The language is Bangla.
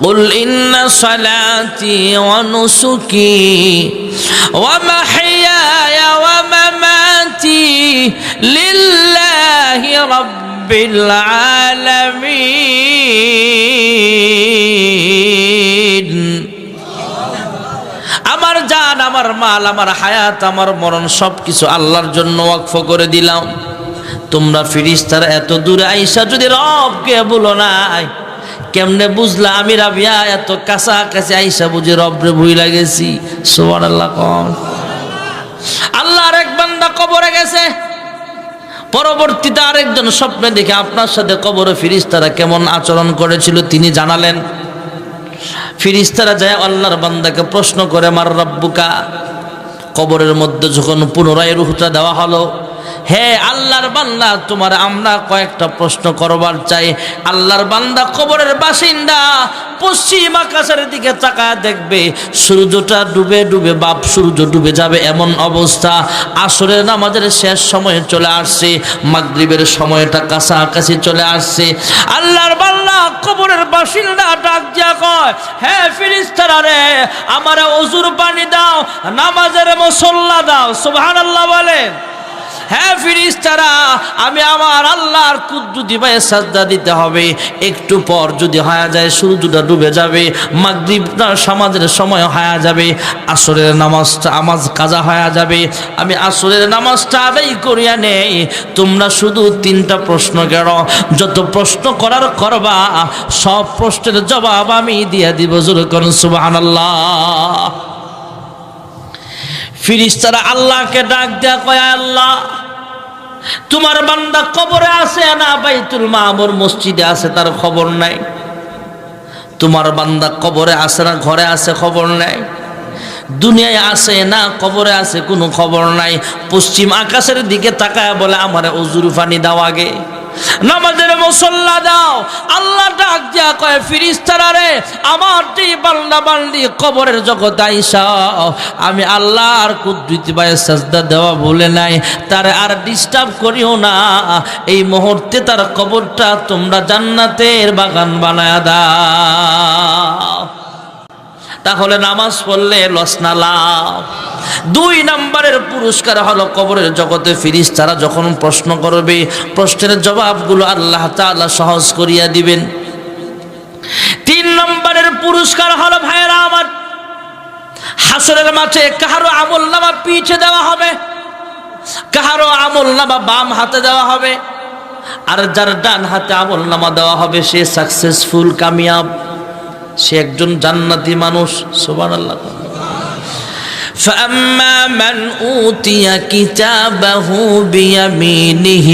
قل إن صلاتي ونسكي ومحياي ومماتي لله رب العالمين আমার জান, আমার মাল, আমার হায়াত, আমার মরণ সবকিছু আল্লাহর জন্য ওয়াকফ করে দিলাম। তোমরা ফেরেশতারা এত দূরে আইসা যদি রবকে বলো নাই, কেমনে বুঝলা আমি রাবিয়া এত কাছাকাছি আইসা বুঝি রবরে ভুইলা গেছি? সুবহানাল্লাহ। কোন আল্লাহর এক বান্দা কবরে গেছে, পরবর্তীতে আরেকজন স্বপ্নে দেখে আপনার সাথে কবরে ফেরেশতারা কেমন আচরণ করেছিল তিনি জানালেন। ফেরেশতারা যায় আল্লাহর বান্দাকে প্রশ্ন করে, মার রাব্বুকা। কবরের মধ্যে যখন পুনরায় রূহটা দেওয়া হলো, হে আল্লাহর বান্দা, তোমার আমরা কয়েকটা প্রশ্ন করবার চাই। আল্লাহর বান্দা কবরের বাসিন্দা পশ্চিম আকাশের দিকে তাকায় দেখবে সূর্যটা ডুবে ডুবে সূর্য ডুবে যাবে এমন অবস্থা। আসরের নামাজের শেষ সময়ে চলে আসছে, মাগরিবের সময়টা কাছাকাছি চলে আসছে। আল্লাহর বান্দা কবরের বাসিন্দা ডাক দিয়া কয়, হে ফেরেশতারা রে, আমারে ওযুর পানি দাও, নামাজের মুসল্লা দাও। সুবহানাল্লাহ বলেন। হ্যাঁ ফেরেশতারা, আমি আমার আল্লাহর কুদরতি পায়ে সাজদা দিতে হবে। একটু পর যদি হয়ে যায় সূর্যটা ডুবে যাবে, মাগরিবটা সমাজের সময় হয়ে যাবে, আসরের নামাজটা কাজা হয়ে যাবে। আমি আসরের নামাজটা আদায় করিয়া নেই। তোমরা শুধু 3টা প্রশ্ন করো, যত প্রশ্ন করার করবা, সব প্রশ্নের জবাব আমি দিয়ে দিব। জোরে করুন সুবহানাল্লাহ। ফেরেশতারা আল্লাহকে ডাক দেয়া কয়, আল্লাহ তোমার বান্দা কবরে আছে না বাইতুল মামুর মসজিদে আছে তার খবর নাই? তোমার বান্দা কবরে আছে না ঘরে আছে খবর নাই? দুনিয়ায় আছে না কবরে আছে কোনো খবর নাই। পশ্চিম আকাশের দিকে তাকায় বলে, আমারে ওযুর পানি দাও, আগে নামাজের মুসল্লা দাও। আল্লাহ ডাক দিয়া কয়, ফেরেশতারা রে, আমার যেই বান্দা বান্দি কবরের জগতে আইসা আমি আল্লাহর কুদরতি পায়ে সাজদা দেওয়া বলে নাই, তার আর ডিস্টার্ব করিও না। এই মুহূর্তে তার কবরটা তোমরা জান্নাতের বাগান বানায়া দাও। তাহলে নামাজ পড়লে লস না লাভ? 2 নম্বরের পুরস্কার হলো কবরের জগতে ফেরেশতারা যখন প্রশ্ন করবে, প্রশ্নের জবাবগুলো আল্লাহ তাআলা সহজ করিয়া দিবেন। 3 নম্বরের পুরস্কার হলো ভাইরা আমার, হাসরের মাঠে কাহারো আমলনামা পিছে দেওয়া হবে, কাহারো আমলনামা বাম হাতে দেওয়া হবে, আর যার ডান হাতে আমলনামা দেওয়া হবে সে সাকসেসফুল, কামিয়াব, সে একজন জান্নাতি মানুষ। সুবহানাল্লাহ। فأما من أوتي كتابه بيمينه